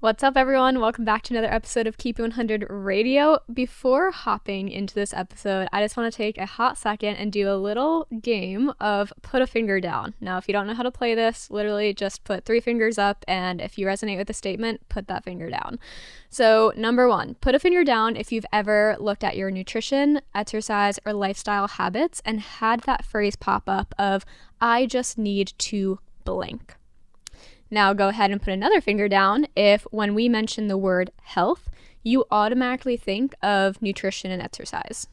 What's up, everyone? Welcome back to another episode of Keep It 100 Radio. Before hopping into this episode, I just want to take a hot second and do a little game of put a finger down. Now, if you don't know how to play this, literally just put 3 fingers up, and if you resonate with the statement, put that finger down. So, number 1, put a finger down if you've ever looked at your nutrition, exercise, or lifestyle habits and had that phrase pop up of, I just need to blank. Now go ahead and put another finger down if when we mention the word health, you automatically think of nutrition and exercise.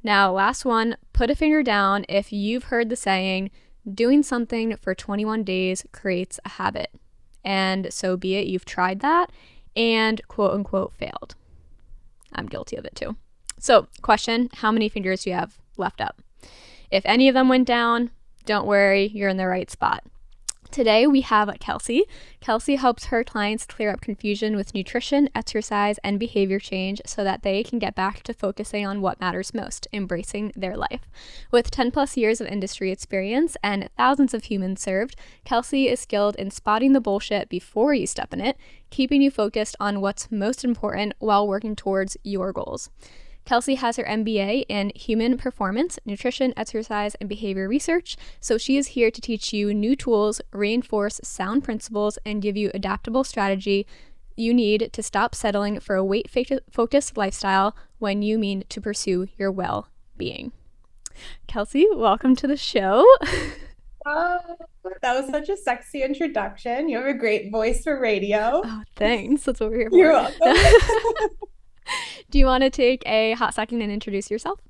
Now, last one, put a finger down if you've heard the saying, doing something for 21 days creates a habit. And so be it, you've tried that and quote unquote failed. I'm guilty of it too. So, question, how many fingers do you have left up? If any of them went down, don't worry, you're in the right spot. Today we have Kelsie. Kelsie helps her clients clear up confusion with nutrition, exercise, and behavior change so that they can get back to focusing on what matters most, embracing their life. With 10 plus years of industry experience and thousands of humans served, Kelsie is skilled in spotting the bullshit before you step in it, keeping you focused on what's most important while working towards your goals. Kelsie has her MBA in Human Performance, Nutrition, Exercise, and Behavior Research, so she is here to teach you new tools, reinforce sound principles, and give you adaptable strategy you need to stop settling for a weight-focused lifestyle when you mean to pursue your well-being. Kelsie, welcome to the show. Oh, that was such a sexy introduction. You have a great voice for radio. Oh, thanks. That's what we're here for. You're welcome. Do you want to take a hot second and introduce yourself?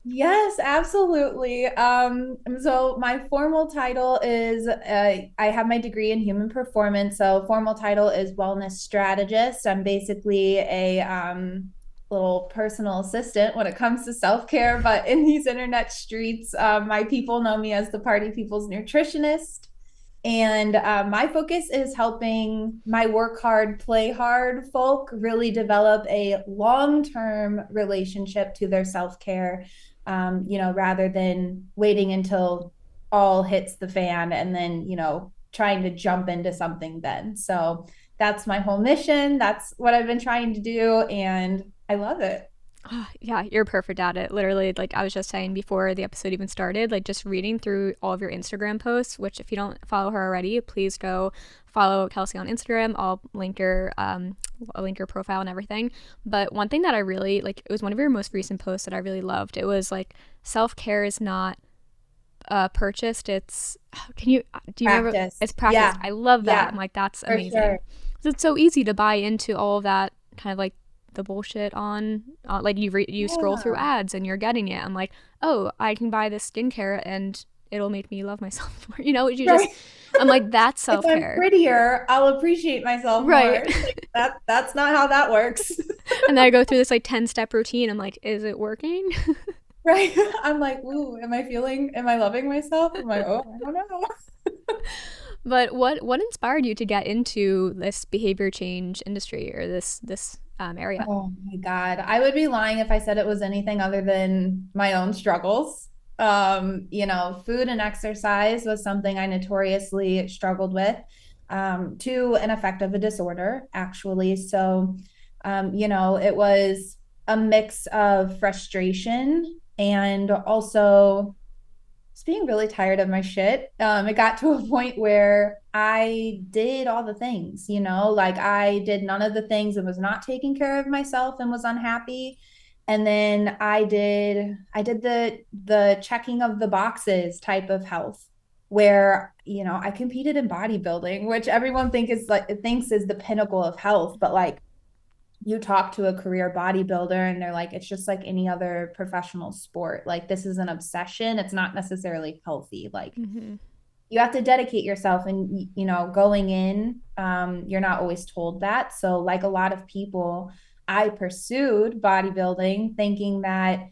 Yes, absolutely. So my formal title is I have my degree in human performance. So formal title is wellness strategist. I'm basically a little personal assistant when it comes to self-care, but in these internet streets, my people know me as the party people's nutritionist. And my focus is helping my work hard, play hard folk really develop a long-term relationship to their self-care, rather than waiting until all hits the fan and then, trying to jump into something then. So that's my whole mission. That's what I've been trying to do, and I love it. Oh, yeah, you're perfect at it. Literally, like I was just saying before the episode even started, like just reading through all of your Instagram posts, which if you don't follow her already, please go follow Kelsie on Instagram. I'll link your profile and everything. But one thing that I really like, it was one of your most recent posts that I really loved. It was like self-care is not purchased. It's do you remember? Practice. It's practice. Yeah. I love that. Yeah, I'm like, that's for amazing. sure. 'Cause it's so easy to buy into all of that kind of like the bullshit on like you scroll through Yeah. ads and you're getting it. I'm like, oh, I can buy this skincare and it'll make me love myself more. Right. I'm like, that's If I'm self-care. prettier, I'll appreciate myself Right. more. Like that's not how that works. And then I go through this like 10-step routine. I'm like, is it working? Right. I'm like, ooh, am I loving myself? I'm like, oh, I don't know. But what inspired you to get into this behavior change industry or this area? Oh my God. I would be lying if I said it was anything other than my own struggles. Food and exercise was something I notoriously struggled with, to an effect of a disorder, actually. So, it was a mix of frustration and also just being really tired of my shit. It got to a point where I did all the things, like I did none of the things and was not taking care of myself and was unhappy. And then I did the checking of the boxes type of health where, I competed in bodybuilding, which everyone thinks is the pinnacle of health, but like you talk to a career bodybuilder and they're like, it's just like any other professional sport. Like this is an obsession. It's not necessarily healthy. Like Mm-hmm. you have to dedicate yourself and, going in, you're not always told that. So like a lot of people, I pursued bodybuilding thinking that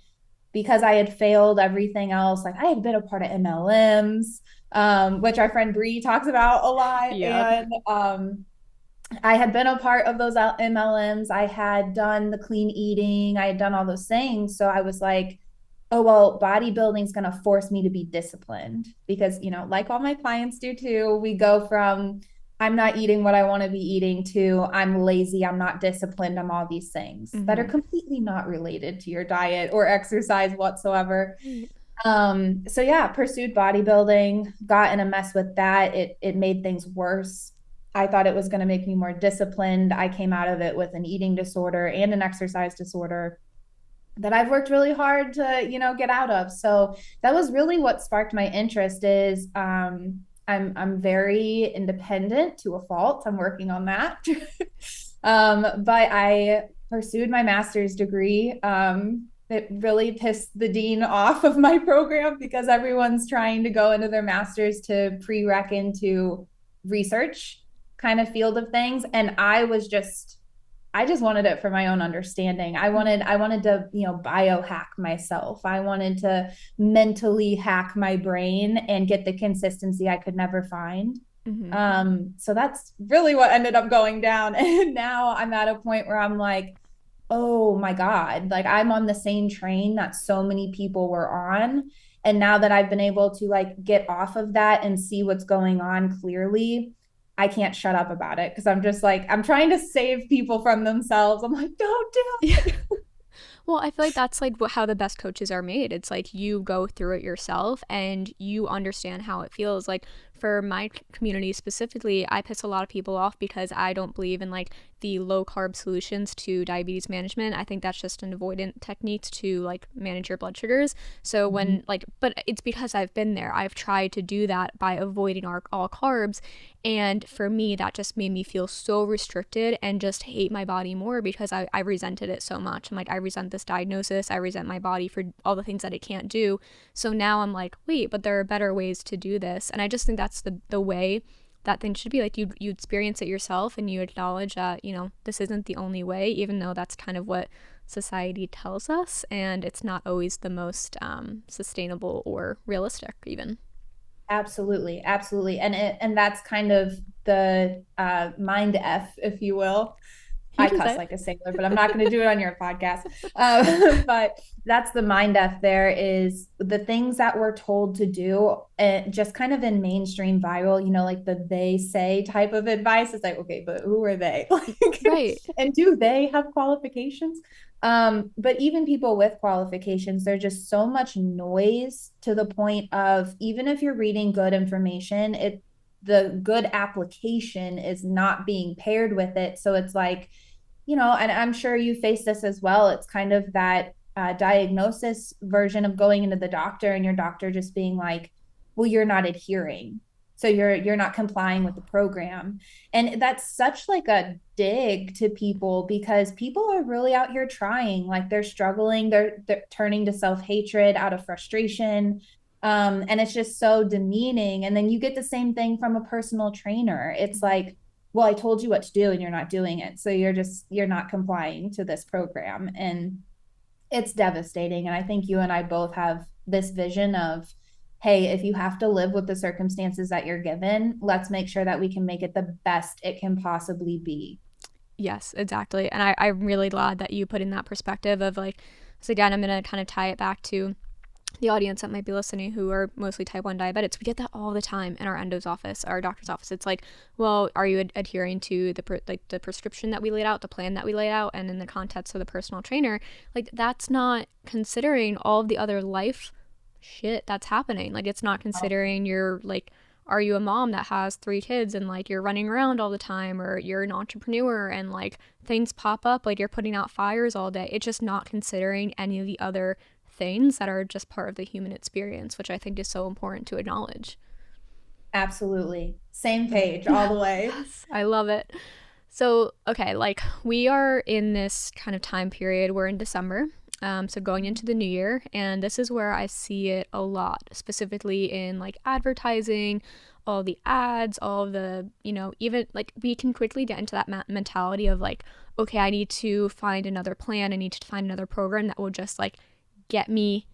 because I had failed everything else, like I had been a part of MLMs, which our friend Bree talks about a lot. Yep. And I had been a part of those MLMs. I had done the clean eating. I had done all those things. So I was like, oh, well, bodybuilding is going to force me to be disciplined because, like all my clients do too, we go from I'm not eating what I want to be eating, to I'm lazy, I'm not disciplined, I'm all these things that are Mm-hmm. completely not related to your diet or exercise whatsoever. Right. So yeah, pursued bodybuilding, got in a mess with that. It made things worse. I thought it was going to make me more disciplined. I came out of it with an eating disorder and an exercise disorder that I've worked really hard to, get out of. So that was really what sparked my interest is I'm very independent to a fault. I'm working on that. But I pursued my master's degree. It really pissed the dean off of my program because everyone's trying to go into their master's to prereq into research kind of field of things. And I just wanted it for my own understanding. I wanted to, biohack myself. I wanted to mentally hack my brain and get the consistency I could never find. Mm-hmm. So that's really what ended up going down. And now I'm at a point where I'm like, oh my God, like I'm on the same train that so many people were on. And now that I've been able to like get off of that and see what's going on clearly, I can't shut up about it because I'm just like, I'm trying to save people from themselves. I'm like, don't do Yeah. it. Well, I feel like that's like how the best coaches are made. It's like you go through it yourself and you understand how it feels. Like for my community specifically, I piss a lot of people off because I don't believe in like the low carb solutions to diabetes management. I think that's just an avoidant technique to like manage your blood sugars. So Mhm. when like, but it's because I've been there. I've tried to do that by avoiding all carbs. And for me, that just made me feel so restricted and just hate my body more because I resented it so much. I'm like, I resent this diagnosis. I resent my body for all the things that it can't do. So now I'm like, wait, but there are better ways to do this. And I just think that's the way that thing should be. Like you experience it yourself and you acknowledge that, this isn't the only way, even though that's kind of what society tells us. And it's not always the most sustainable or realistic, even. Absolutely, absolutely. And that's kind of the mind F, if you will. You I can cuss say like a sailor, but I'm not going to do it on your podcast. But that's the mind F there is the things that we're told to do, and just kind of in mainstream viral, like the they say type of advice. It's like, okay, but who are they? it. Like, Right. and do they have qualifications? But even people with qualifications, there's just so much noise to the point of even if you're reading good information, the good application is not being paired with it. So it's like, and I'm sure you face this as well. It's kind of that diagnosis version of going into the doctor and your doctor just being like, well, you're not adhering. So you're not complying with the program. And that's such like a dig to people because people are really out here trying, like they're struggling, they're turning to self-hatred out of frustration. And it's just so demeaning. And then you get the same thing from a personal trainer. It's like, well, I told you what to do and you're not doing it. So you're not complying to this program. And it's devastating. And I think you and I both have this vision of, hey, if you have to live with the circumstances that you're given, let's make sure that we can make it the best it can possibly be. Yes, exactly. And I'm really glad that you put in that perspective of like, so again, I'm going to kind of tie it back to the audience that might be listening who are mostly type 1 diabetics. We get that all the time in our endo's office, our doctor's office. It's like, well, are you adhering to the prescription that we laid out, the plan that we laid out, and in the context of the personal trainer? Like, that's not considering all of the other life shit that's happening. Like, it's not considering your, like, are you a mom that has 3 kids and like you're running around all the time, or you're an entrepreneur and like things pop up, like you're putting out fires all day? It's just not considering any of the other things that are just part of the human experience, which I think is so important to acknowledge. Absolutely. Same page all the way. Yes, I love it. So, okay, like we are in this kind of time period, we're in December. So going into the new year, and this is where I see it a lot, specifically in like advertising, all the ads, all of the, even like we can quickly get into that mentality of like, okay, I need to find another plan, I need to find another program that will just like get me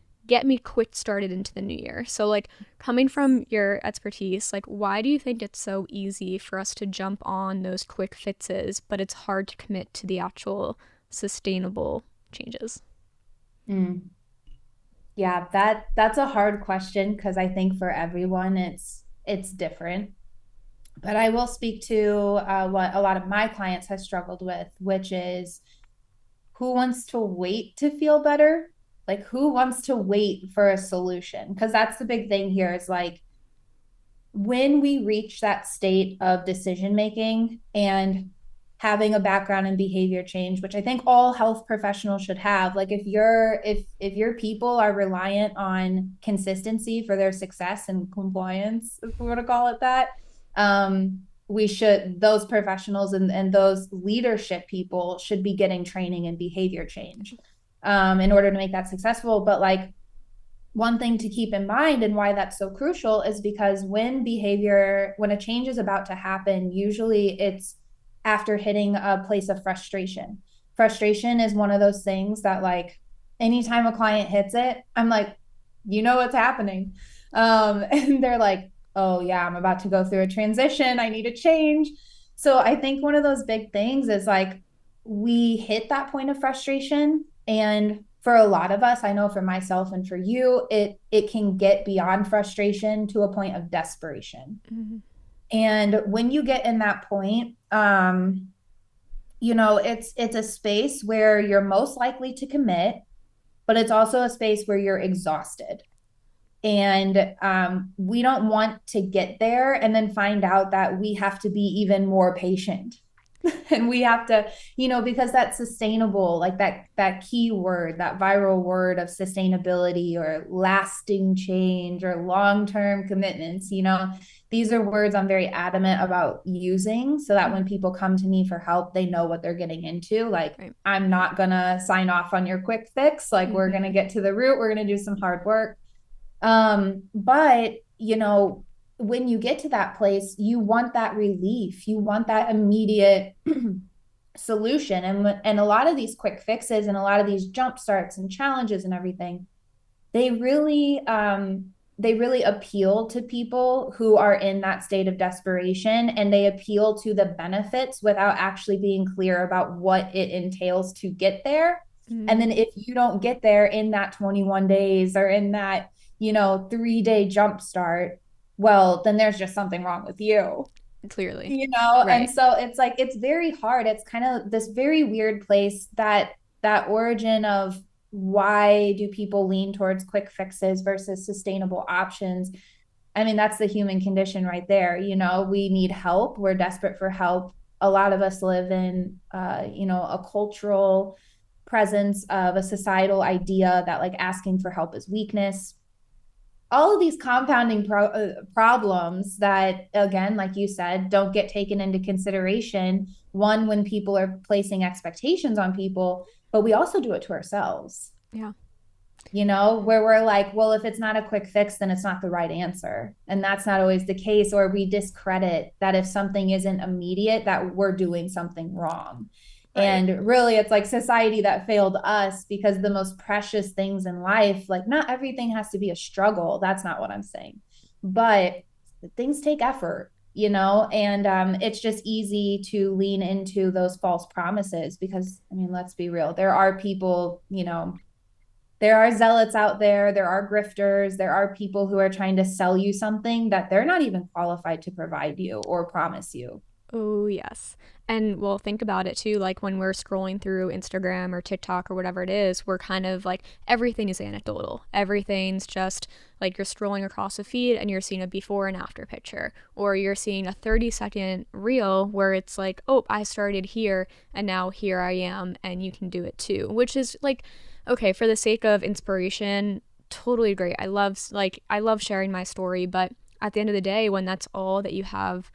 quick started into the new year. So like coming from your expertise, like why do you think it's so easy for us to jump on those quick fixes, but it's hard to commit to the actual sustainable changes? Mm. Yeah, that's a hard question because I think for everyone it's different. But I will speak to what a lot of my clients have struggled with, which is who wants to wait to feel better? Like, who wants to wait for a solution? Because that's the big thing here is like, when we reach that state of decision making and having a background in behavior change, which I think all health professionals should have, like if your people are reliant on consistency for their success and compliance, if we want to call it that, we should, those professionals and those leadership people should be getting training in behavior change in order to make that successful. But like, one thing to keep in mind and why that's so crucial is because when a change is about to happen, usually it's after hitting a place of frustration. Frustration is one of those things that, like, anytime a client hits it, I'm like, you know what's happening. And they're like, oh, yeah, I'm about to go through a transition. I need a change. So I think one of those big things is like we hit that point of frustration, and for a lot of us, I know for myself and for you, it can get beyond frustration to a point of desperation. Mm-hmm. And when you get in that point, it's a space where you're most likely to commit, but it's also a space where you're exhausted. And we don't want to get there and then find out that we have to be even more patient. And we have to, because that's sustainable, like that key word, that viral word of sustainability or lasting change or long-term commitments, these are words I'm very adamant about using so that when people come to me for help, they know what they're getting into. Like, right. I'm not gonna sign off on your quick fix. Like, we're gonna get to the root, we're gonna do some hard work. But when you get to that place, you want that relief, you want that immediate solution. And a lot of these quick fixes and a lot of these jump starts and challenges and everything, they really appeal to people who are in that state of desperation, and they appeal to the benefits without actually being clear about what it entails to get there. And then if you don't get there in that 21 days or in that 3-day jump start, well, then there's just something wrong with you. Clearly. Right. And so it's like, it's very hard. It's kind of this very weird place that origin of why do people lean towards quick fixes versus sustainable options. I mean, that's the human condition right there. We need help. We're desperate for help. A lot of us live in, a cultural presence of a societal idea that like asking for help is weakness. All of these compounding problems that, again, like you said, don't get taken into consideration. One, when people are placing expectations on people, but we also do it to ourselves. Yeah. Where we're like, well, if it's not a quick fix, then it's not the right answer. And that's not always the case. Or we discredit that if something isn't immediate, that we're doing something wrong. Right. And really, it's like society that failed us, because the most precious things in life, like, not everything has to be a struggle. That's not what I'm saying. But things take effort, and it's just easy to lean into those false promises because, I mean, let's be real. There are people, there are zealots out there. There are grifters. There are people who are trying to sell you something that they're not even qualified to provide you or promise you. Oh, yes. And well, think about it too. Like when we're scrolling through Instagram or TikTok or whatever it is, we're kind of like, everything is anecdotal. Everything's just like you're scrolling across a feed and you're seeing a before and after picture, or you're seeing a 30-second reel where it's like, oh, I started here and now here I am and you can do it too, which is like, okay, for the sake of inspiration, totally great. I love sharing my story, but at the end of the day, when that's all that you have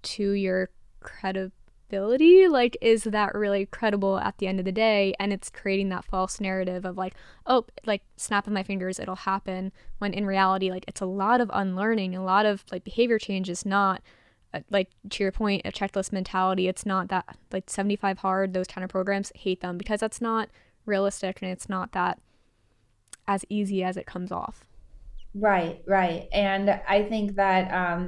to your credibility, like, is that really credible at the end of the day? And it's creating that false narrative of like, oh, like, snap of my fingers, it'll happen, when in reality, like, it's a lot of unlearning. A lot of like behavior change is not like, to your point, a checklist mentality. It's not that like 75 hard, those kind of programs, hate them because that's not realistic and it's not that as easy as it comes off. Right. And I think that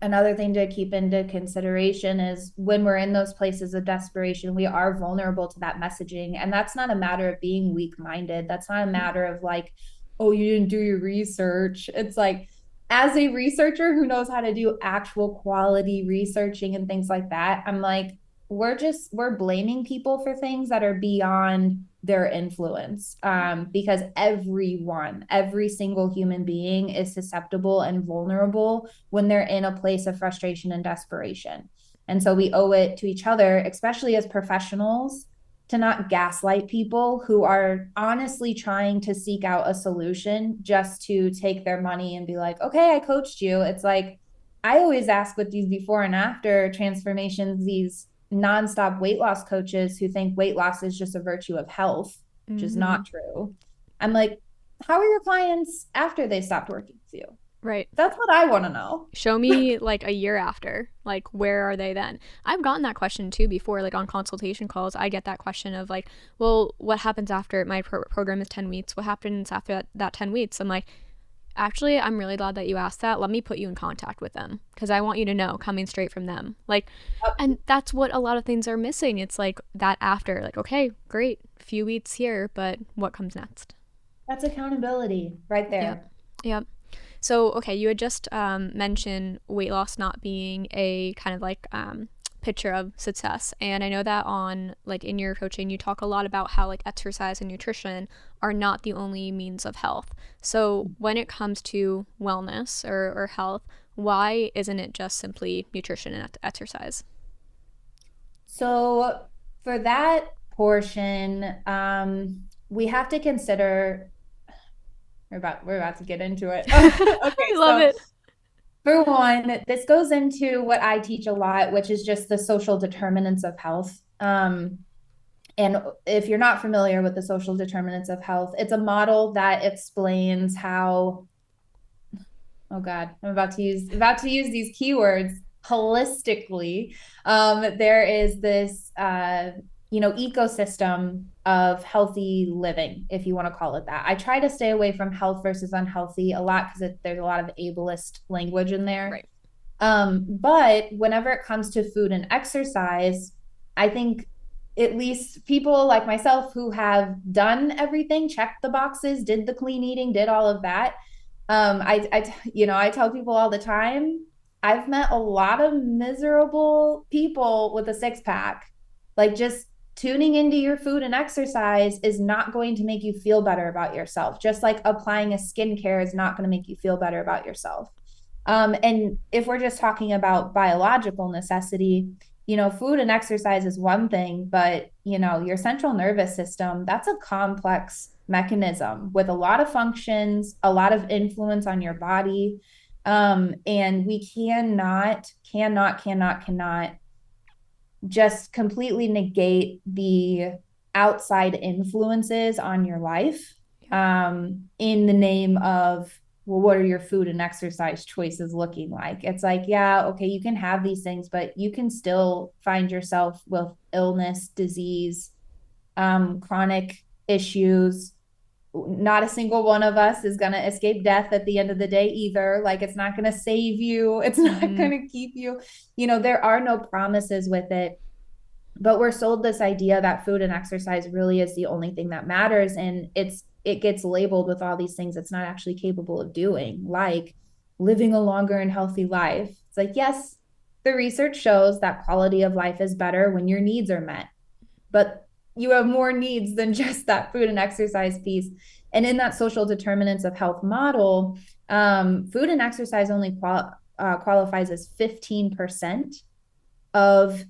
another thing to keep into consideration is when we're in those places of desperation, we are vulnerable to that messaging. And that's not a matter of being weak-minded. That's not a matter of like, oh, you didn't do your research. It's like, as a researcher who knows how to do actual quality researching and things like that, I'm like, we're blaming people for things that are beyond their influence. Because every single human being is susceptible and vulnerable when they're in a place of frustration and desperation. And so we owe it to each other, especially as professionals, to not gaslight people who are honestly trying to seek out a solution just to take their money and be like, okay, I coached you. It's like, I always ask with these before and after transformations, these nonstop weight loss coaches who think weight loss is just a virtue of health, which is Mm-hmm. not true. I'm like, how are your clients after they stopped working with you? Right. That's what I want to know. Show me like a year after. Like, where are they then? I've gotten that question too before, like on consultation calls. I get that question of like, well, what happens after my program is 10 weeks? What happens after that 10 weeks? I'm like, actually, I'm really glad that you asked that. Let me put you in contact with them because I want you to know coming straight from them. Like, and that's what a lot of things are missing. It's like that after, like, okay, great, few weeks here, but what comes next? That's accountability right Yep. there. Yep. So, okay, you had just mentioned weight loss not being a kind of like picture of success. And I know that on like in your coaching, you talk a lot about how like exercise and nutrition are not the only means of health. So, when it comes to wellness or health, why isn't it just simply nutrition and exercise? So for that portion, we have to consider we're about to get into it. I Okay, love so it. for one, this goes into what I teach a lot, which is just the social determinants of health. And if you're not familiar with the social determinants of health, it's a model that explains how, oh God, I'm about to use these keywords holistically. There is this ecosystem of healthy living, if you want to call it that. I try to stay away from health versus unhealthy a lot because there's a lot of ableist language in there. Right. But whenever it comes to food and exercise, I think at least people like myself who have done everything, checked the boxes, did the clean eating, did all of that. I tell people all the time, I've met a lot of miserable people with a six pack. Like just tuning into your food and exercise is not going to make you feel better about yourself. Just like applying a skincare is not going to make you feel better about yourself. And if we're just talking about biological necessity, food and exercise is one thing, but your central nervous system, that's a complex mechanism with a lot of functions, a lot of influence on your body. And we cannot just completely negate the outside influences on your life Yep. in the name of, well, what are your food and exercise choices looking like? It's like, yeah, okay, you can have these things, but you can still find yourself with illness, disease, chronic issues. Not a single one of us is going to escape death at the end of the day either. Like, it's not going to save you, it's not Mm-hmm. going to keep you. There are no promises with it, but we're sold this idea that food and exercise really is the only thing that matters, and it gets labeled with all these things it's not actually capable of doing, like living a longer and healthy life. It's like, yes, the research shows that quality of life is better when your needs are met, but you have more needs than just that food and exercise piece. And in that social determinants of health model, food and exercise only qualifies as 15% of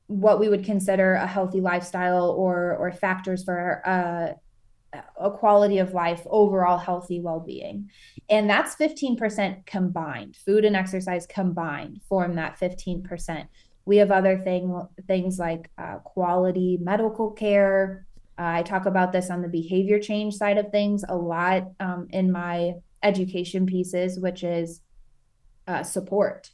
what we would consider a healthy lifestyle or factors for a quality of life, overall healthy well-being. And that's 15% combined. Food and exercise combined form that 15%. We have other things like quality medical care. I talk about this on the behavior change side of things a lot in my education pieces, which is support,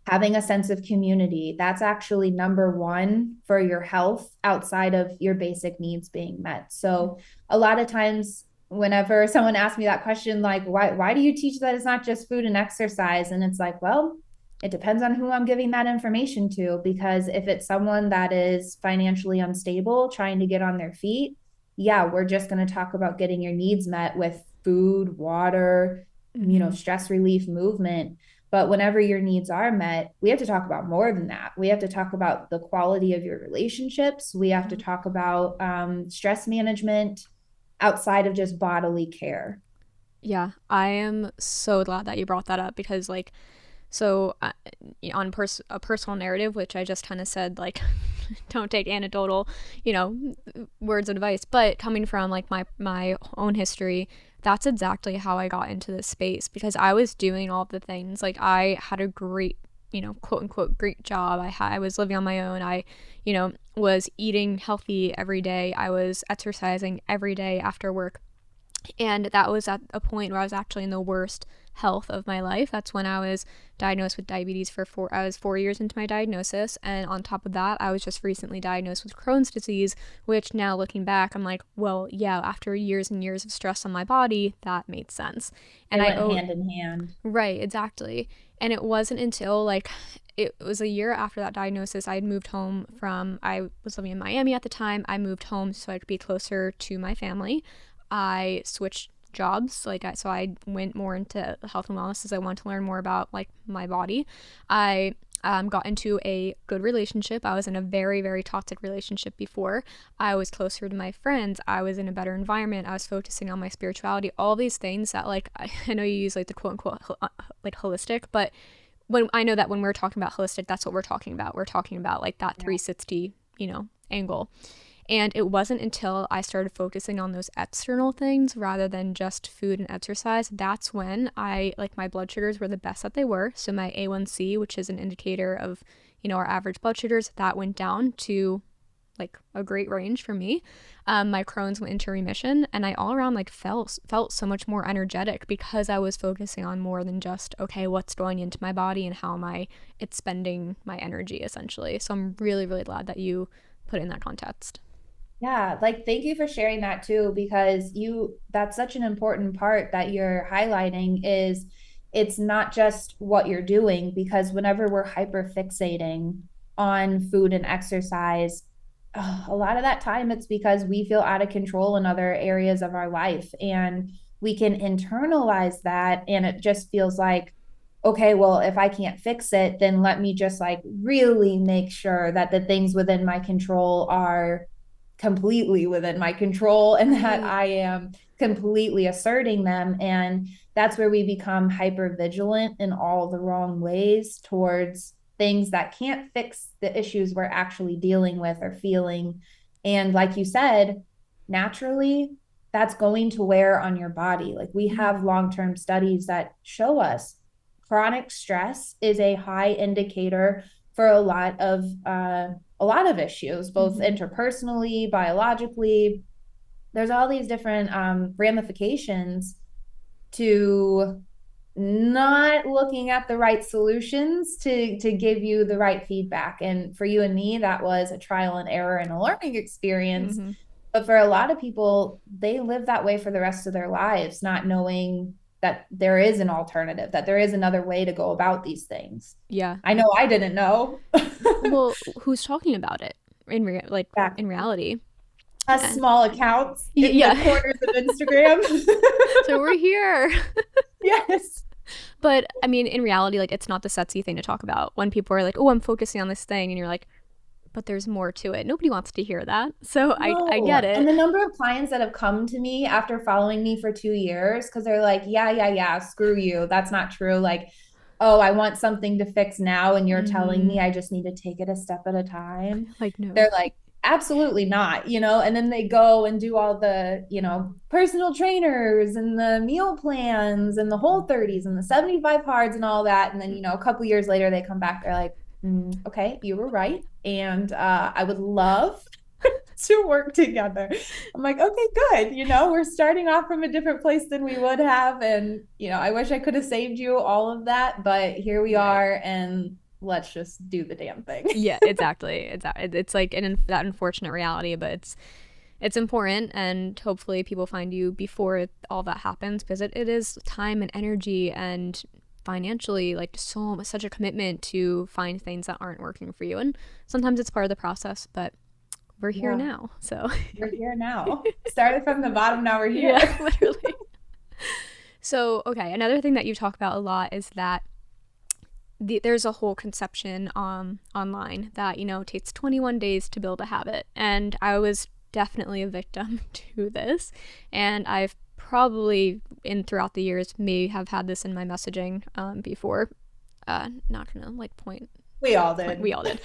having a sense of community. That's actually number one for your health outside of your basic needs being met. So a lot of times whenever someone asks me that question, like, why do you teach that it's not just food and exercise? And it's like, well, it depends on who I'm giving that information to, because if it's someone that is financially unstable, trying to get on their feet, yeah, we're just going to talk about getting your needs met with food, water, stress relief movement. But whenever your needs are met, we have to talk about more than that. We have to talk about the quality of your relationships. We have to talk about stress management outside of just bodily care. Yeah, I am so glad that you brought that up because, like, so on a personal narrative, which I just kind of said, like, don't take anecdotal, words of advice, but coming from like my own history, that's exactly how I got into this space because I was doing all of the things. Like, I had a great, quote unquote great job. I was living on my own. I, was eating healthy every day. I was exercising every day after work. And that was at a point where I was actually in the worst health of my life. That's when I was diagnosed with diabetes I was 4 years into my diagnosis. And on top of that, I was just recently diagnosed with Crohn's disease, which now looking back, I'm like, well, yeah, after years and years of stress on my body, that made sense. And They went hand in hand. Right, exactly. And it wasn't until like it was a year after that diagnosis, I had moved home I was living in Miami at the time. I moved home so I could be closer to my family. I switched jobs, so I went more into health and wellness as I wanted to learn more about like my body. I got into a good relationship. I was in a very, very toxic relationship before. I was closer to my friends. I was in a better environment. I was focusing on my spirituality. All these things that, like, I know you use like the quote unquote like holistic, but when I know that when we're talking about holistic, that's what we're talking about. We're talking about like that 360, angle. And it wasn't until I started focusing on those external things rather than just food and exercise, that's when my blood sugars were the best that they were. So my A1C, which is an indicator of, our average blood sugars, that went down to like a great range for me. My Crohn's went into remission, and I all around like felt so much more energetic because I was focusing on more than just, okay, what's going into my body and how it's spending my energy essentially. So I'm really, really glad that you put it in that context. Yeah, like thank you for sharing that too, because that's such an important part that you're highlighting is it's not just what you're doing, because whenever we're hyper fixating on food and exercise, a lot of that time it's because we feel out of control in other areas of our life, and we can internalize that, and it just feels like, okay, well, if I can't fix it, then let me just like really make sure that the things within my control are completely within my control, and that I am completely asserting them. And that's where we become hyper vigilant in all the wrong ways towards things that can't fix the issues we're actually dealing with or feeling. And like you said, naturally, that's going to wear on your body. Like we have long-term studies that show us chronic stress is a high indicator for a lot of issues, both interpersonally, biologically. There's all these different ramifications to not looking at the right solutions to give you the right feedback. And for you and me, that was a trial and error and a learning experience. But for a lot of people, they live that way for the rest of their lives, not knowing that there is an alternative, that there is another way to go about these things. Yeah. I know I didn't know. Well, who's talking about it in reality? Small accounts in the corners of Instagram. So we're here. Yes. But I mean, in reality, like, it's not the sexy thing to talk about when people are like, oh, I'm focusing on this thing. And you're like, but there's more to it. Nobody wants to hear that. So no. I get it. And the number of clients that have come to me after following me for 2 years, because they're like, yeah, screw you. That's not true. Like, oh, I want something to fix now, and you're telling me I just need to take it a step at a time. Like, no. They're like, absolutely not, and then they go and do all the, personal trainers and the meal plans and the Whole30s and the 75 hards and all that. And then, a couple years later, they come back, they're like, okay, you were right. And I would love to work together. I'm like, okay, good. We're starting off from a different place than we would have. And, I wish I could have saved you all of that, but here we are, and let's just do the damn thing. Yeah, exactly. It's like that unfortunate reality, but it's important, and hopefully people find you before all that happens, because it is time and energy and financially, like, such a commitment to find things that aren't working for you. And sometimes it's part of the process, but we're here now. So we're here now. Started from the bottom, now we're here. Yeah, literally. So, okay, another thing that you talk about a lot is that there's a whole conception online that, it takes 21 days to build a habit. And I was definitely a victim to this. And I've probably, throughout the years, may have had this in my messaging before. Not gonna like point. We all We did. all did.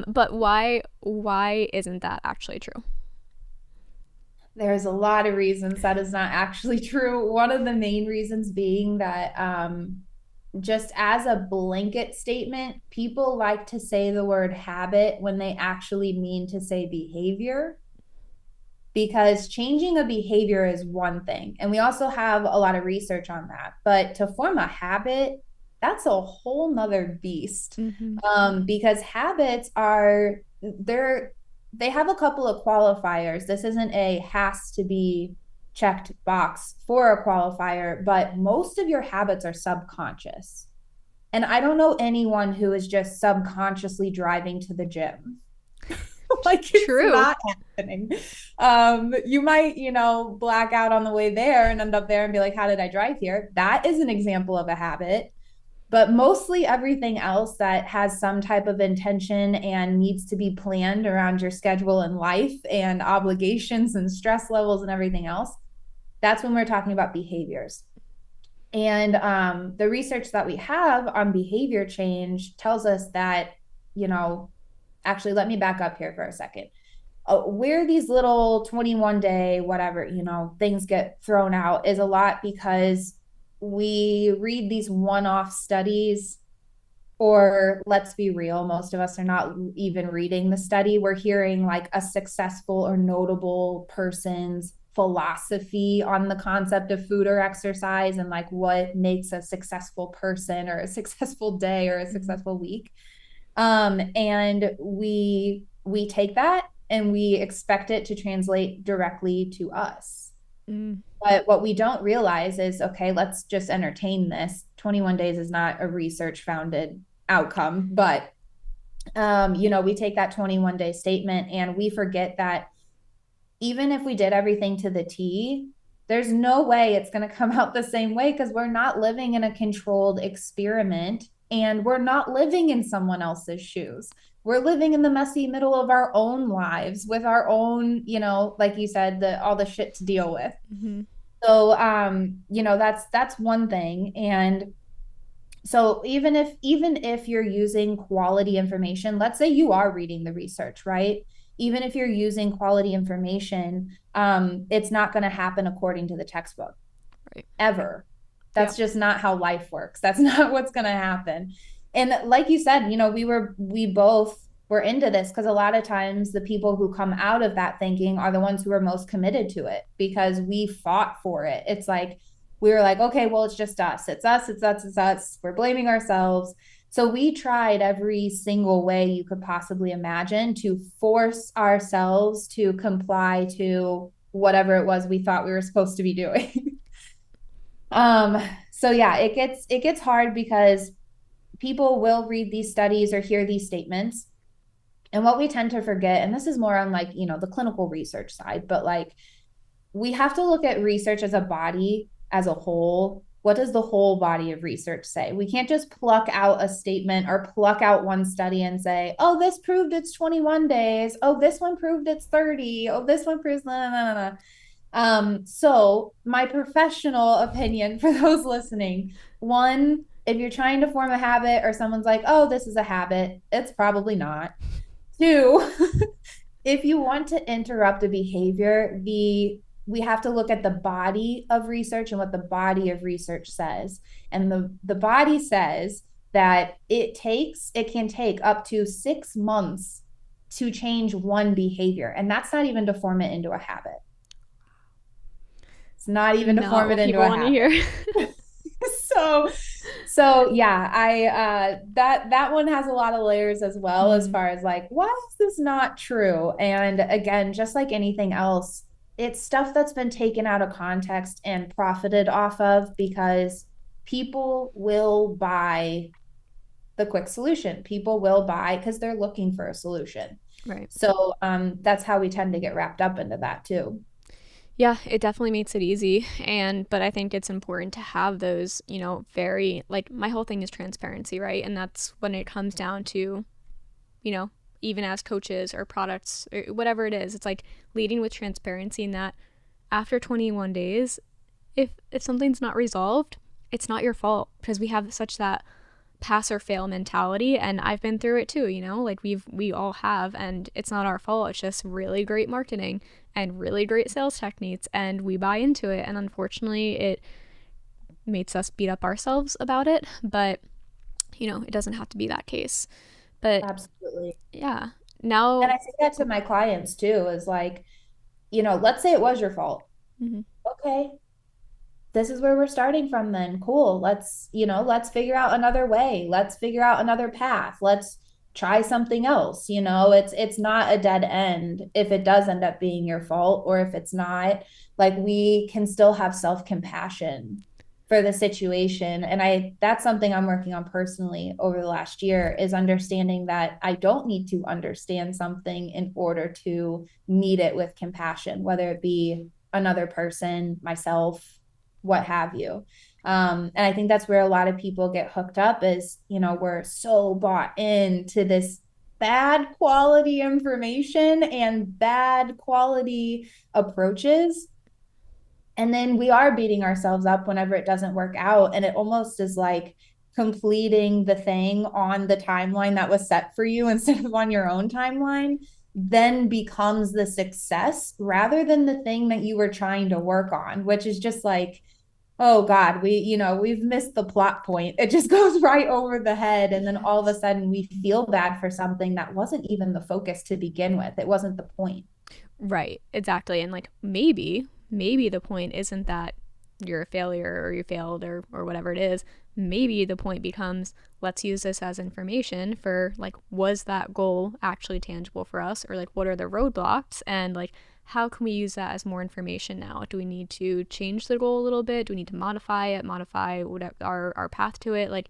But why isn't that actually true? There's a lot of reasons that is not actually true. One of the main reasons being that just as a blanket statement, people like to say the word habit when they actually mean to say behavior, because changing a behavior is one thing. And we also have a lot of research on that. But to form a habit, that's a whole nother beast. Mm-hmm. Because habits are, they have a couple of qualifiers. This isn't a has to be checked box for a qualifier, but most of your habits are subconscious. And I don't know anyone who is just subconsciously driving to the gym. Like it's True. not happening. You might, black out on the way there and end up there and be like, how did I drive here? That is an example of a habit. But mostly everything else that has some type of intention and needs to be planned around your schedule and life and obligations and stress levels and everything else, that's when we're talking about behaviors. And the research that we have on behavior change tells us that, actually, let me back up here for a second. Where these little 21-day, whatever, things get thrown out is a lot because we read these one-off studies, or let's be real, most of us are not even reading the study. We're hearing like a successful or notable person's philosophy on the concept of food or exercise and like what makes a successful person or a successful day or a successful week. And we take that and we expect it to translate directly to us. Mm. But what we don't realize is, okay, let's just entertain this. 21 days is not a research founded outcome, but we take that 21-day statement and we forget that even if we did everything to the T, there's no way it's going to come out the same way because we're not living in a controlled experiment and we're not living in someone else's shoes. We're living in the messy middle of our own lives with our own, like you said, all the shit to deal with. Mm-hmm. So, that's one thing. And so even if you're using quality information, let's say you are reading the research, right? Even if you're using quality information, it's not going to happen according to the textbook. Right. Ever. That's Yeah. just not how life works. That's not what's going to happen. And like you said, we both were into this because a lot of times the people who come out of that thinking are the ones who are most committed to it because we fought for it. It's like, we were like, okay, well, it's just us. It's us. It's us. It's us. We're blaming ourselves. So we tried every single way you could possibly imagine to force ourselves to comply to whatever it was we thought we were supposed to be doing. So yeah, it gets hard because people will read these studies or hear these statements. And what we tend to forget, and this is more on like, the clinical research side, but like we have to look at research as a body as a whole. What does the whole body of research say? We can't just pluck out a statement or pluck out one study and say, oh, this proved it's 21 days. Oh, this one proved it's 30. Oh, this one proves, nah, nah, nah, nah. So my professional opinion for those listening, one, if you're trying to form a habit or someone's like, oh, this is a habit, it's probably not. Two, if you want to interrupt a behavior, we have to look at the body of research and what the body of research says. And the body says that it can take up to 6 months to change one behavior. And that's not even to form it into a habit. It's not even to Not form it what into people a want to habit. hear. So yeah, I that one has a lot of layers as well, as Mm. far as like, why is this not true? And again, just like anything else, it's stuff that's been taken out of context and profited off of because people will buy the quick solution. People will buy because they're looking for a solution. Right. So that's how we tend to get wrapped up into that too. Yeah, it definitely makes it easy. But I think it's important to have those, very, like, my whole thing is transparency, right? And that's when it comes down to, you know, even as coaches or products or whatever it is, it's like leading with transparency in that after 21 days, if something's not resolved, it's not your fault because we have such that pass or fail mentality, and I've been through it too, like we all have, and it's not our fault. It's just really great marketing and really great sales techniques, and we buy into it, and unfortunately it makes us beat up ourselves about it, but it doesn't have to be that case. But Absolutely. yeah, And now. I say that to my clients too, is like, let's say it was your fault. Mhm. Okay, this is where we're starting from then. Cool. Let's figure out another way. Let's figure out another path. Let's try something else. It's not a dead end if it does end up being your fault, or if it's not, like, we can still have self-compassion for the situation. And that's something I'm working on personally over the last year, is understanding that I don't need to understand something in order to meet it with compassion, whether it be another person, myself, what have you. And I think that's where a lot of people get hooked up, is, we're so bought into this bad quality information and bad quality approaches. And then we are beating ourselves up whenever it doesn't work out. And it almost is like completing the thing on the timeline that was set for you instead of on your own timeline then becomes the success rather than the thing that you were trying to work on, which is just like, oh God, we've missed the plot point. It just goes right over the head. And then all of a sudden we feel bad for something that wasn't even the focus to begin with. It wasn't the point. Right, exactly. And like maybe the point isn't that you're a failure or you failed or whatever it is. Maybe the point becomes, let's use this as information for, like, was that goal actually tangible for us, or like what are the roadblocks, and like how can we use that as more information now? Do we need to change the goal a little bit? Do we need to modify whatever our path to it? Like,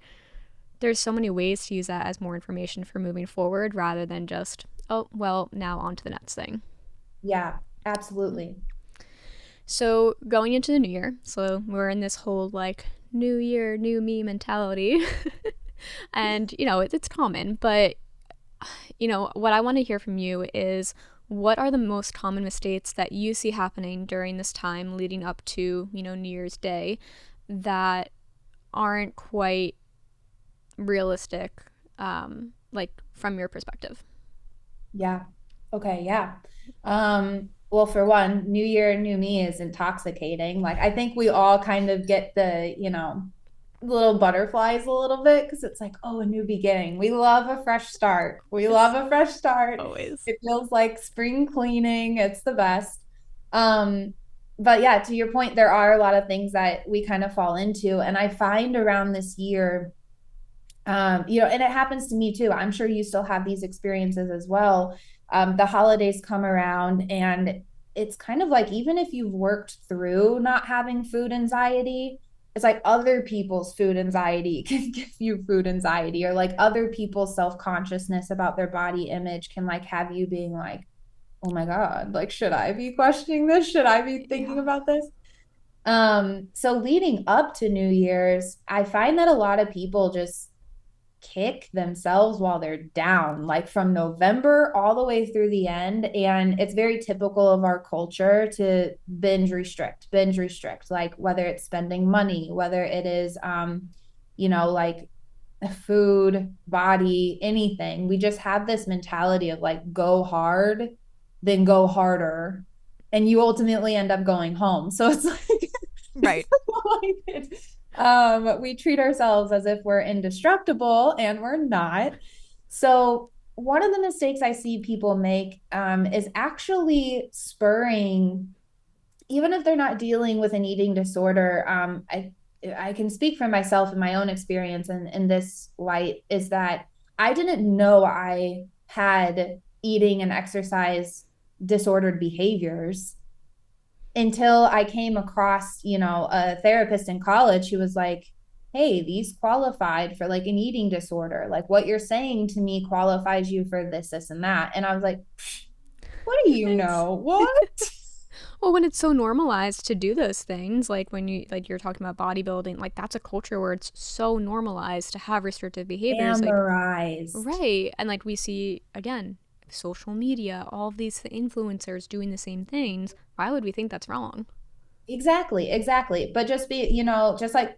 there's so many ways to use that as more information for moving forward rather than just, oh well, now on to the next thing. Yeah, absolutely. So going into the new year, so we're in this whole like new year, new me mentality. And it's common, but what I want to hear from you is, what are the most common mistakes that you see happening during this time leading up to, New Year's Day, that aren't quite realistic, like from your perspective? Yeah. Okay, yeah. Well, for one, New Year, new me is intoxicating. Like, I think we all kind of get the, little butterflies a little bit, because it's like, oh, a new beginning. We love a fresh start. We Yes, love a fresh start. always. It feels like spring cleaning. It's the best. Um, but yeah, to your point, there are a lot of things that we kind of fall into. And I find around this year, and it happens to me too. I'm sure you still have these experiences as well. The holidays come around, and it's kind of like, even if you've worked through not having food anxiety, it's like other people's food anxiety can give you food anxiety, or like other people's self-consciousness about their body image can like have you being like, oh my God, like, should I be questioning this? Should I be thinking Yeah. about this? So leading up to New Year's, I find that a lot of people just kick themselves while they're down, like from November all the way through the end. And it's very typical of our culture to binge restrict, like whether it's spending money, whether it is, like food, body, anything. We just have this mentality of like, go hard, then go harder. And you ultimately end up going home. So it's like, Right. we treat ourselves as if we're indestructible, and we're not. So one of the mistakes I see people make, is actually spurring, even if they're not dealing with an eating disorder. I can speak for myself and my own experience in this light, is that I didn't know I had eating and exercise disordered behaviors until I came across, a therapist in college who was like, hey, these qualified for like an eating disorder. Like, what you're saying to me qualifies you for this, this, and that. And I was like, what do you It's know? What? Well, when it's so normalized to do those things, like when you like you're talking about bodybuilding, like that's a culture where it's so normalized to have restrictive behaviors, like Glamorized. right. And like we see again, social media, all of these influencers doing the same things. Why would we think that's wrong? Exactly, exactly. But just be, just like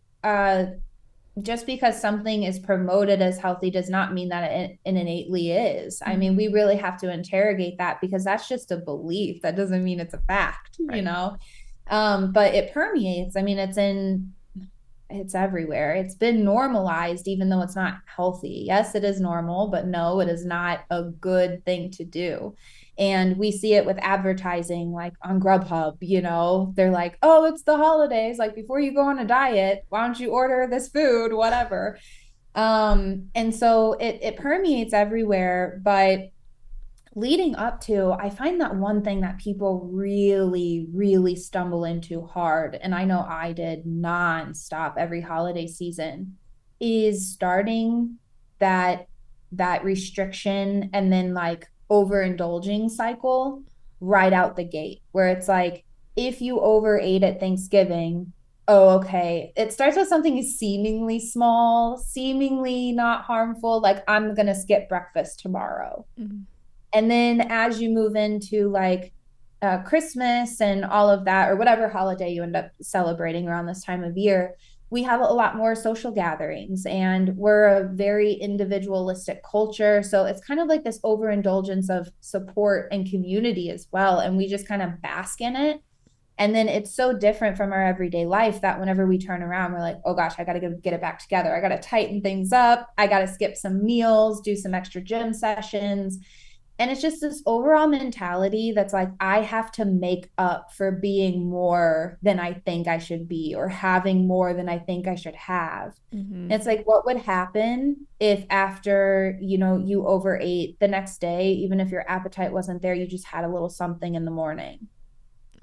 just because something is promoted as healthy does not mean that it innately is. I mean, Mm-hmm. we really have to interrogate that because that's just a belief. That doesn't mean it's a fact, you Right. know? But it permeates. I mean, it's everywhere. It's been normalized, even though it's not healthy. Yes, it is normal, but no, it is not a good thing to do. And we see it with advertising, like on Grubhub, they're like, oh, it's the holidays. Like before you go on a diet, why don't you order this food, whatever. And so it permeates everywhere. But leading up to, I find that one thing that people really, really stumble into hard, and I know I did nonstop every holiday season, is starting that that restriction and then like overindulging cycle right out the gate, where it's like if you overate at Thanksgiving, oh, okay. It starts with something seemingly small, seemingly not harmful, like I'm gonna skip breakfast tomorrow. Mm-hmm. And then as you move into like Christmas and all of that, or whatever holiday you end up celebrating around this time of year, we have a lot more social gatherings and we're a very individualistic culture. So it's kind of like this overindulgence of support and community as well. And we just kind of bask in it. And then it's so different from our everyday life that whenever we turn around, we're like, oh gosh, I got to get it back together. I got to tighten things up. I got to skip some meals, do some extra gym sessions. And it's just this overall mentality that's like, I have to make up for being more than I think I should be or having more than I think I should have. Mm-hmm. And it's like, what would happen if after, you overate the next day, even if your appetite wasn't there, you just had a little something in the morning?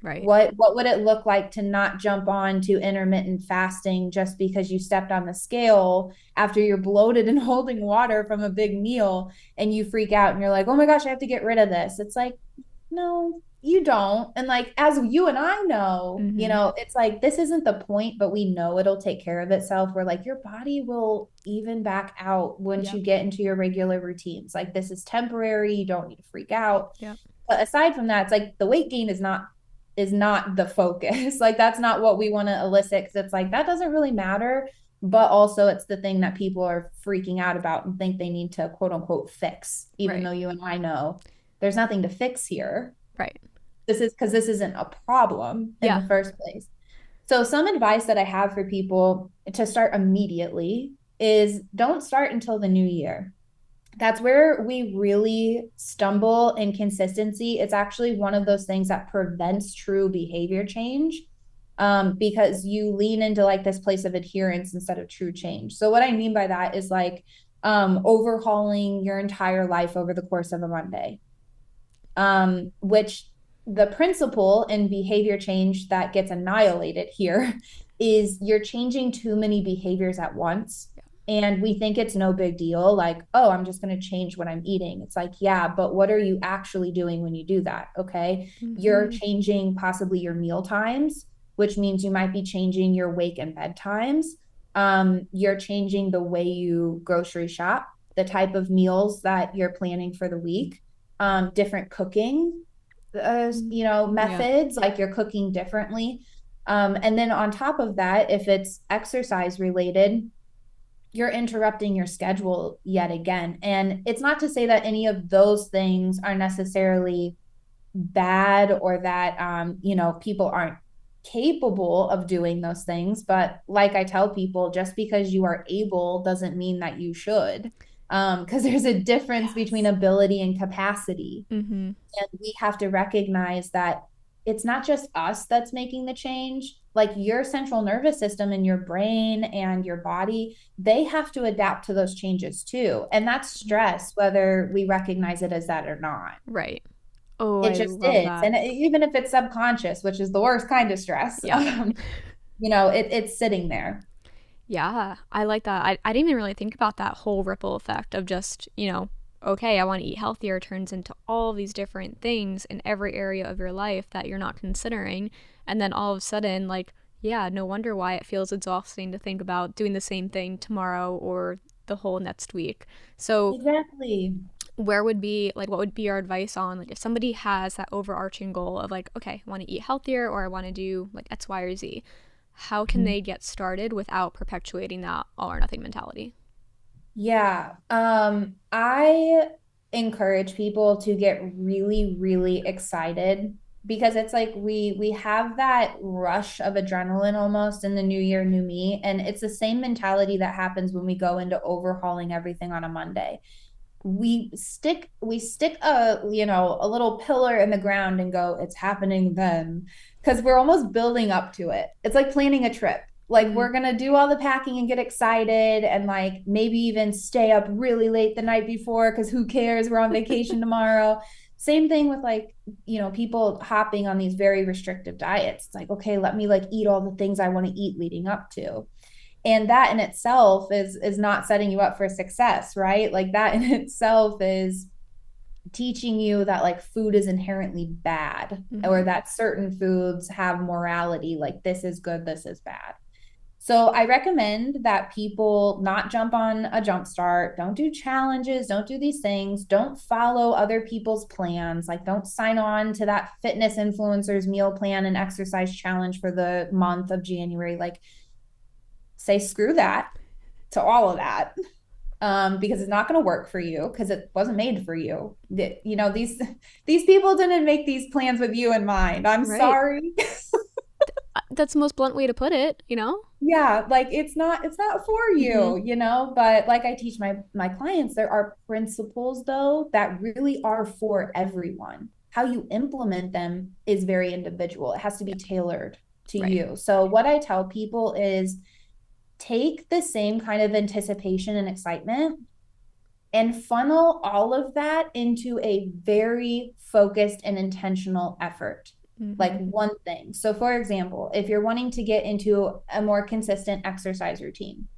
Right. What would it look like to not jump on to intermittent fasting just because you stepped on the scale after you're bloated and holding water from a big meal and you freak out and you're like, oh my gosh, I have to get rid of this? It's like, no, you don't. And like, as you and I know, Mm-hmm. it's like, this isn't the point, but we know it'll take care of itself. Where like your body will even back out once Yep. you get into your regular routines. Like, this is temporary. You don't need to freak out. Yep. But aside from that, it's like the weight gain is not the focus. Like, that's not what we want to elicit, because it's like that doesn't really matter. But also it's the thing that people are freaking out about and think they need to quote unquote fix, even Right. though you and I know there's nothing to fix here. Right. This is because this isn't a problem in Yeah. the first place. So some advice that I have for people to start immediately is don't start until the new year. That's where we really stumble in consistency. It's actually one of those things that prevents true behavior change, because you lean into like this place of adherence instead of true change. So what I mean by that is like overhauling your entire life over the course of a Monday, which the principle in behavior change that gets annihilated here is you're changing too many behaviors at once. Yeah. And we think it's no big deal. Like, oh, I'm just going to change what I'm eating. It's like, yeah, but what are you actually doing when you do that? Okay. You're Mm-hmm. changing possibly your meal times, which means you might be changing your wake and bed times. You're changing the way you grocery shop, the type of meals that you're planning for the week, different cooking, Yeah. methods, like you're cooking differently. And then on top of that, if it's exercise related, you're interrupting your schedule yet again. And it's not to say that any of those things are necessarily bad or that, people aren't capable of doing those things. But like I tell people, just because you are able doesn't mean that you should. Because there's a difference between Yes. ability and capacity. Mm-hmm. And we have to recognize that it's not just us that's making the change. Like your central nervous system and your brain and your body, they have to adapt to those changes too. And that's stress, whether we recognize it as that or not. Right. Oh, It I just love is. that. And even if it's subconscious, which is the worst kind of stress, Yeah. it's sitting there. Yeah. I like that. I didn't even really think about that whole ripple effect of just, okay, I want to eat healthier turns into all these different things in every area of your life that you're not considering. And then all of a sudden, like, yeah, no wonder why it feels exhausting to think about doing the same thing tomorrow or the whole next week. So, Exactly. where would be like, what would be your advice on, like, if somebody has that overarching goal of like, okay, I want to eat healthier or I want to do like X, Y, or Z? How can they get started without perpetuating that all or nothing mentality? Yeah. I encourage people to get really, really excited because it's like we have that rush of adrenaline almost in the new year, new me. And it's the same mentality that happens when we go into overhauling everything on a Monday. We stick a little pillar in the ground and go, it's happening then, because we're almost building up to it. It's like planning a trip. Like Mm-hmm. we're gonna do all the packing and get excited and like maybe even stay up really late the night before because who cares, we're on vacation tomorrow. Same thing with like, people hopping on these very restrictive diets. It's like, okay, let me like eat all the things I want to eat leading up to. And that in itself is not setting you up for success, right? Like that in itself is teaching you that like food is inherently bad, or Mm-hmm. that certain foods have morality, like this is good, this is bad. So I recommend that people not jump on a jump start, don't do challenges, don't do these things, don't follow other people's plans, like don't sign on to that fitness influencer's meal plan and exercise challenge for the month of January. Like say screw that to all of that, because it's not going to work for you because it wasn't made for you. These people didn't make these plans with you in mind. I'm Right. sorry. That's the most blunt way to put it, you know? Yeah, like it's not for Mm-hmm. you, but like I teach my clients, there are principles though that really are for everyone. How you implement them is very individual. It has to be Yeah. tailored to Right. you. So what I tell people is take the same kind of anticipation and excitement and funnel all of that into a very focused and intentional effort. Like Mm-hmm. one thing. So, for example, if you're wanting to get into a more consistent exercise routine,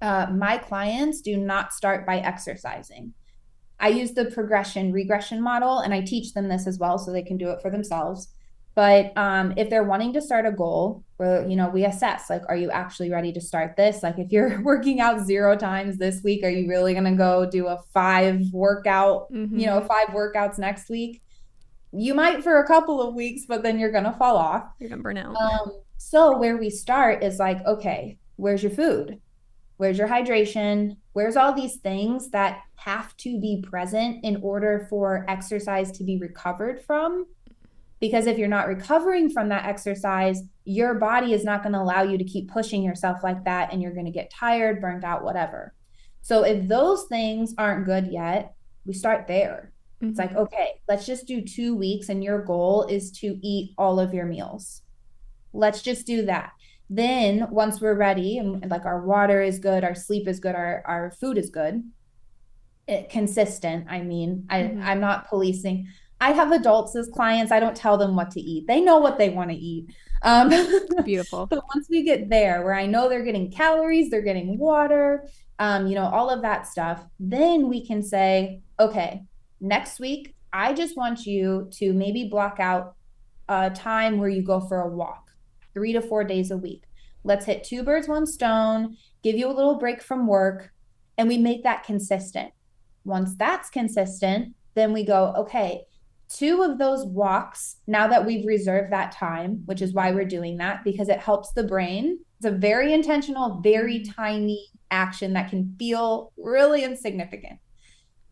my clients do not start by exercising. I use the progression regression model and I teach them this as well so they can do it for themselves. But if they're wanting to start a goal, where we assess like, are you actually ready to start this? Like, if you're working out 0 times this week, are you really going to go do a Mm-hmm. 5 workouts next week? You might for a couple of weeks, but then you're going to fall off. You're gonna burn out. So where we start is like, okay, where's your food? Where's your hydration? Where's all these things that have to be present in order for exercise to be recovered from? Because if you're not recovering from that exercise, your body is not going to allow you to keep pushing yourself like that, and you're going to get tired, burnt out, whatever. So if those things aren't good yet, we start there. It's like, Mm-hmm. okay, let's just do 2 weeks, and your goal is to eat all of your meals. Let's just do that. Then once we're ready and like our water is good, our sleep is good, our food is good, consistent. I mean, Mm-hmm. I'm not policing. I have adults as clients. I don't tell them what to eat. They know what they want to eat. Beautiful. So once we get there, where I know they're getting calories, they're getting water, all of that stuff, then we can say, okay, next week, I just want you to maybe block out a time where you go for a walk 3 to 4 days a week. Let's hit two birds, one stone, give you a little break from work, and we make that consistent. Once that's consistent, then we go, okay, 2 of those walks, now that we've reserved that time, which is why we're doing that, because it helps the brain. It's a very intentional, very Mm-hmm. tiny action that can feel really insignificant,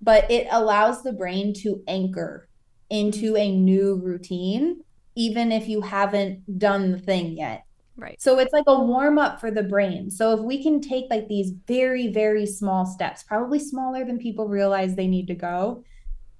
but it allows the brain to anchor Mm-hmm. into a new routine, even if you haven't done the thing yet. Right. So it's like a warm up for the brain. So if we can take like these very, very small steps, probably smaller than people realize they need to go,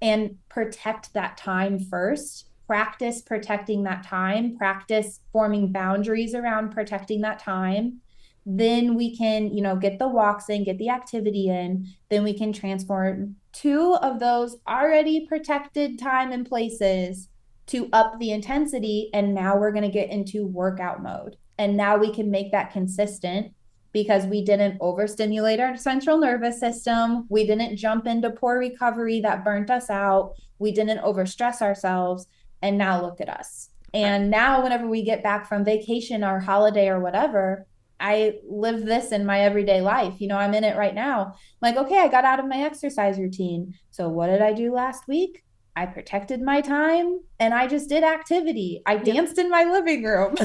and protect that time first, practice protecting that time, practice forming boundaries around protecting that time. Then we can, get the walks in, get the activity in. Then we can transform 2 of those already protected time and places to up the intensity. And now we're going to get into workout mode. And now we can make that consistent. because we didn't overstimulate our central nervous system. We didn't jump into poor recovery that burnt us out. We didn't overstress ourselves. And now look at us. Right. And now, whenever we get back from vacation or holiday or whatever, I live this in my everyday life. I'm in it right now. Like, okay, I got out of my exercise routine. So what did I do last week? I protected my time and I just did activity. I Yep. danced in my living room.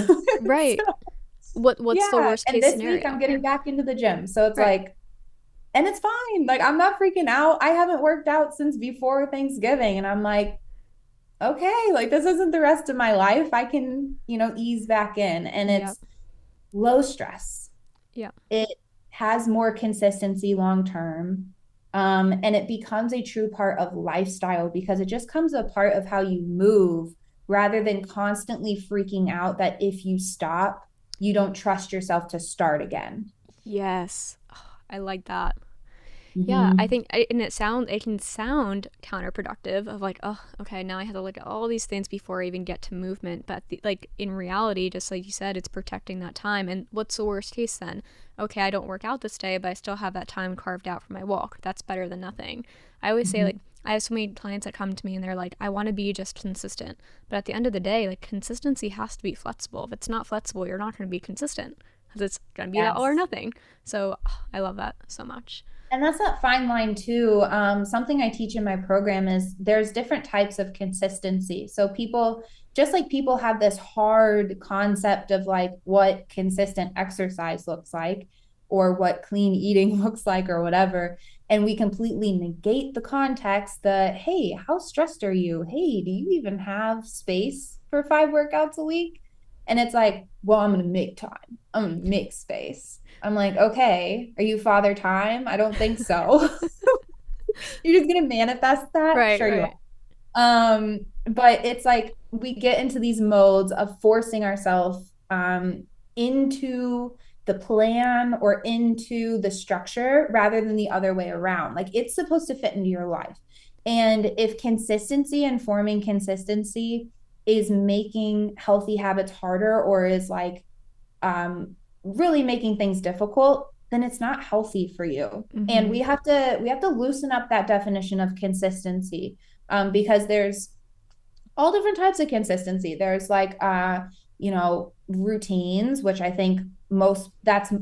Right. So, What's the yeah. worst And case this week I'm scenario? getting back into the gym. So it's Right. like, and it's fine. Like, I'm not freaking out. I haven't worked out since before Thanksgiving. And I'm like, okay, like this isn't the rest of my life. I can, ease back in. And Yep. it's low stress. Yep. It has more consistency long term. And it becomes a true part of lifestyle because it just comes a part of how you move rather than constantly freaking out that if you stop, you don't trust yourself to start again. Yes. Oh, I like that. Yeah, I Mm-hmm. think and it can sound counterproductive of like, oh, okay, now I have to look at all these things before I even get to movement. But like in reality, just like you said, it's protecting that time. And what's the worst case then? Okay, I don't work out this day, but I still have that time carved out for my walk. That's better than nothing. I always say, like, Mm-hmm. I have so many clients that come to me and they're like, I want to be just consistent. But at the end of the day, like, consistency has to be flexible. If it's not flexible, you're not going to be consistent because it's going to be that all or Yes. nothing. So oh, I love that so much. And that's that fine line too. Something I teach in my program is there's different types of consistency. So people, just like people have this hard concept of like what consistent exercise looks like or what clean eating looks like or whatever. And we completely negate the context, hey, how stressed are you? Hey, do you even have space for 5 workouts a week? And it's like, well, I'm going to make time. I'm going to make space. I'm like, okay, are you father time? I don't think so. You're just gonna manifest that? Right, Sure you right. are. But it's like we get into these modes of forcing ourselves into the plan or into the structure rather than the other way around. Like it's supposed to fit into your life. And if consistency and forming consistency is making healthy habits harder or is like um, really making things difficult, then it's not healthy for you. And Mm-hmm. we have to loosen up that definition of consistency because there's all different types of consistency. There's like routines, which I think most that's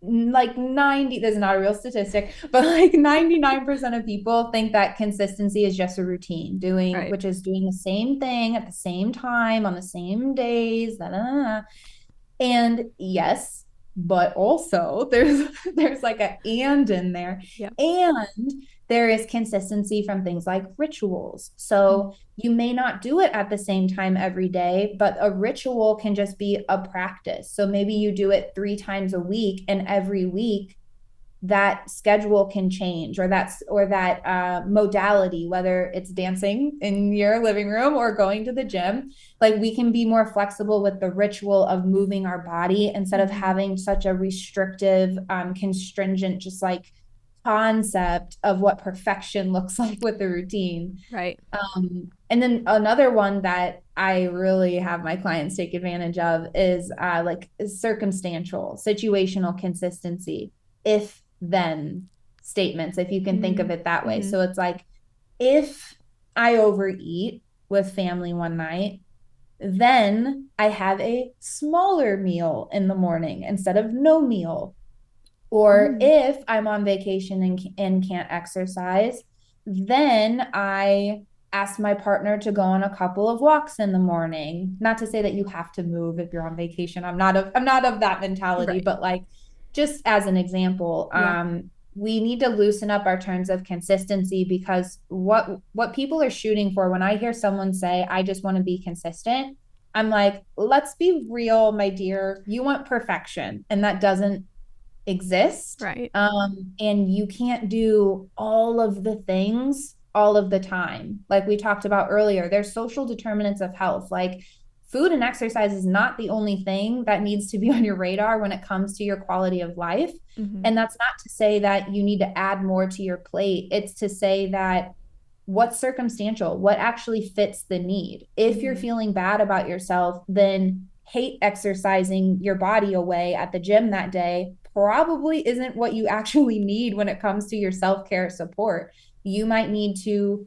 like 90, there's not a real statistic, but like 99% of people think that consistency is just a routine, Right. which is doing the same thing at the same time on the same days. Da, da, da, da. And yes, but also there's like a and in there. Yep. And there is consistency from things like rituals. Mm-hmm. So you may not do it at the same time every day, but a ritual can just be a practice. So maybe you do it 3 times a week, and every week that schedule can change or that modality, whether it's dancing in your living room or going to the gym. Like we can be more flexible with the ritual of moving our body instead of Mm-hmm. having such a restrictive constringent just like concept of what perfection looks like with the routine. Right. And then another one that I really have my clients take advantage of is like circumstantial, situational consistency, if then statements, if you can think of it that way. Mm-hmm. So it's like, if I overeat with family one night, then I have a smaller meal in the morning instead of no meal. Or Mm-hmm. if I'm on vacation and can't exercise, then I ask my partner to go on a couple of walks in the morning. Not to say that you have to move if you're on vacation. I'm not of that mentality, Right. but like just as an example, Yeah. we need to loosen up our terms of consistency because what people are shooting for when I hear someone say, I just want to be consistent, I'm like, let's be real, my dear. You want perfection, and that doesn't exist. Right. And you can't do all of the things all of the time. Like we talked about earlier, there's social determinants of health. Like food and exercise is not the only thing that needs to be on your radar when it comes to your quality of life. Mm-hmm. And that's not to say that you need to add more to your plate. It's to say that what's circumstantial, what actually fits the need. If you're Mm-hmm. feeling bad about yourself, then hate exercising your body away at the gym that day, probably isn't what you actually need when it comes to your self-care support. You might need to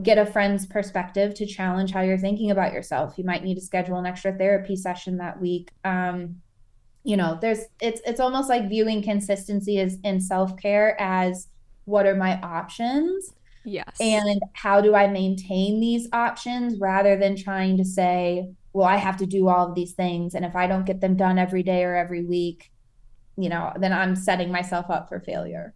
get a friend's perspective to challenge how you're thinking about yourself. You might need to schedule an extra therapy session that week. There's it's almost like viewing consistency as in self-care as what are my options Yes. and how do I maintain these options rather than trying to say, well, I have to do all of these things. And if I don't get them done every day or every week, then I'm setting myself up for failure.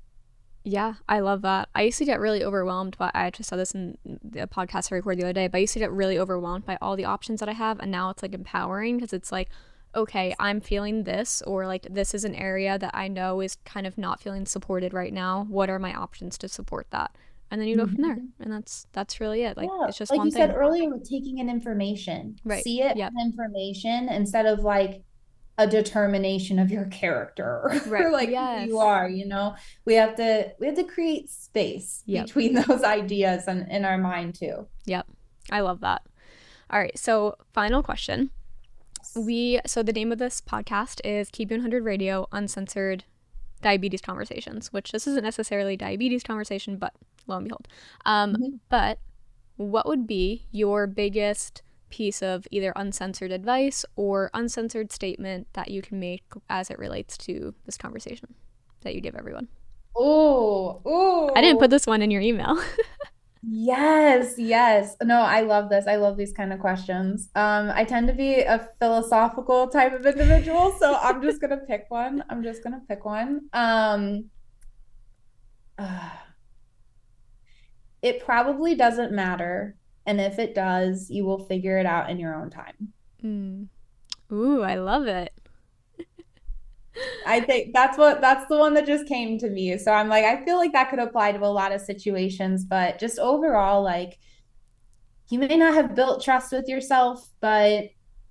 Yeah, I love that. I used to get really overwhelmed by, I just saw this in the podcast I recorded the other day, but I used to get really overwhelmed by all the options that I have. And now it's like empowering because it's like, okay, I'm feeling this, or like this is an area that I know is kind of not feeling supported right now. What are my options to support that? And then you go from there. Mhm. And that's really it. Like Yeah, it's just like one you said thing. earlier with taking in information, Right. see it Yep. as information instead of like a determination of your character Right. or like who you Yes. are. We have to create space Yep. between those ideas and in our mind too. Yep. I love that. All right. So, final question. So the name of this podcast is Keep 100 Radio Uncensored Diabetes Conversations, which this isn't necessarily diabetes conversation, but lo and behold. Mhm. But what would be your biggest piece of either uncensored advice or uncensored statement that you can make as it relates to this conversation that you give everyone? Oh, I didn't put oh, this one in your email. yes, yes. No, I love this. I love these kind of questions. I tend to be a philosophical type of individual, so I'm just gonna pick one. I'm just gonna pick one. Uh, it probably doesn't matter, and if it does, you will figure it out in your own time. Mm. Ooh, I love it. I think that's the one that just came to me. So I'm like, I feel like that could apply to a lot of situations, but just overall, like you may not have built trust with yourself, but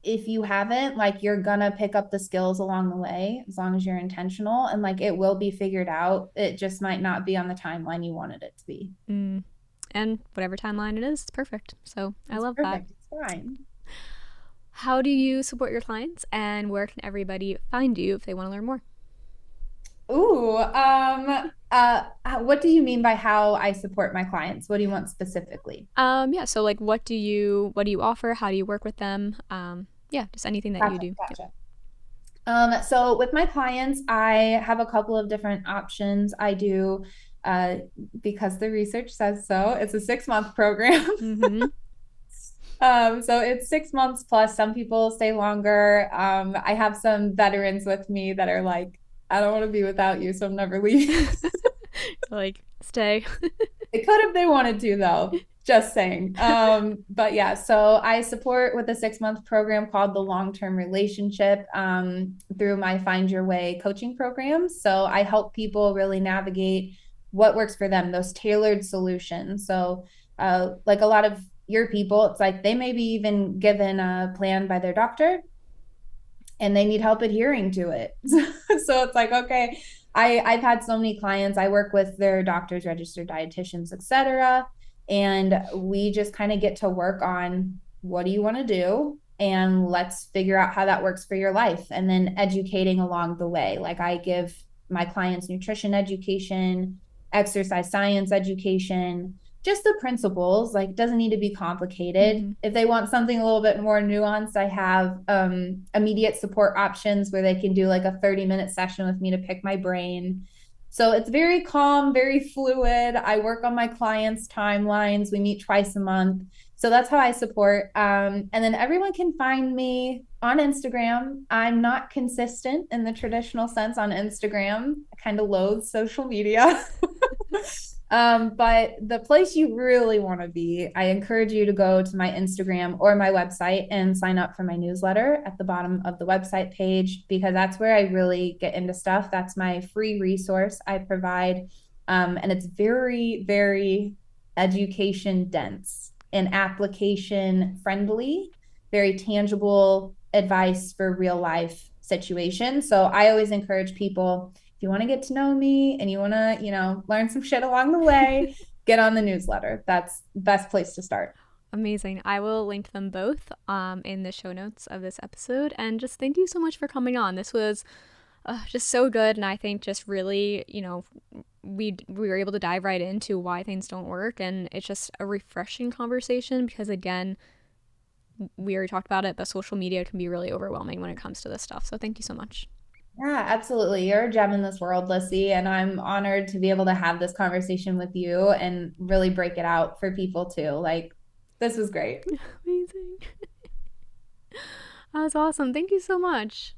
if you haven't, like you're gonna pick up the skills along the way as long as you're intentional and like it will be figured out. It just might not be on the timeline you wanted it to be. Mm. And whatever timeline it is, it's perfect. So I It's love that. perfect. It's fine. How do you support your clients, and where can everybody find you if they want to learn more? Ooh, what do you mean by how I support my clients? What do you want specifically? Yeah. So like, what do you offer? How do you work with them? Yeah, just anything that you Gotcha, do. Yep. gotcha. So with my clients, I have a couple of different options. I do, uh, because the research says so, it's a 6 month program. Mm-hmm. So it's 6 months plus. Some people stay longer. I have some veterans with me that are like, I don't want to be without you, so I'm never leaving. Like, stay. They could if they wanted to, though. Just saying. But yeah, so I support with a 6 month program called the Long Term Relationship through my Find Your Way coaching program. So I help people really navigate what works for them, those tailored solutions. So, like a lot of your people, it's like they may be even given a plan by their doctor and they need help adhering to it. So it's like, okay, I've had so many clients. I work with their doctors, registered dietitians, etc. And we just kind of get to work on what do you want to do? And let's figure out how that works for your life. And then educating along the way. Like I give my clients nutrition education, exercise science education, just the principles. Like doesn't need to be complicated. Mm-hmm. If they want something a little bit more nuanced, I have immediate support options where they can do like a 30-minute session with me to pick my brain. So it's very calm, very fluid. I work on my clients' timelines. We meet twice a month. So that's how I support. And then everyone can find me on Instagram. I'm not consistent in the traditional sense on Instagram. I kind of loathe social media. But the place you really want to be, I encourage you to go to my Instagram or my website and sign up for my newsletter at the bottom of the website page because that's where I really get into stuff. That's my free resource I provide. And it's very, very education dense and application friendly, very tangible advice for real life situations. So I always encourage people if you want to get to know me and you want to, learn some shit along the way, get on the newsletter. That's the best place to start. Amazing. I will link them both in the show notes of this episode. And just thank you so much for coming on. This was just so good. And I think just really, we were able to dive right into why things don't work. And it's just a refreshing conversation because, again, we already talked about it, but social media can be really overwhelming when it comes to this stuff. So thank you so much. Yeah, absolutely. You're a gem in this world, Lissy, and I'm honored to be able to have this conversation with you and really break it out for people too. Like, this was great. Amazing. That was awesome. Thank you so much.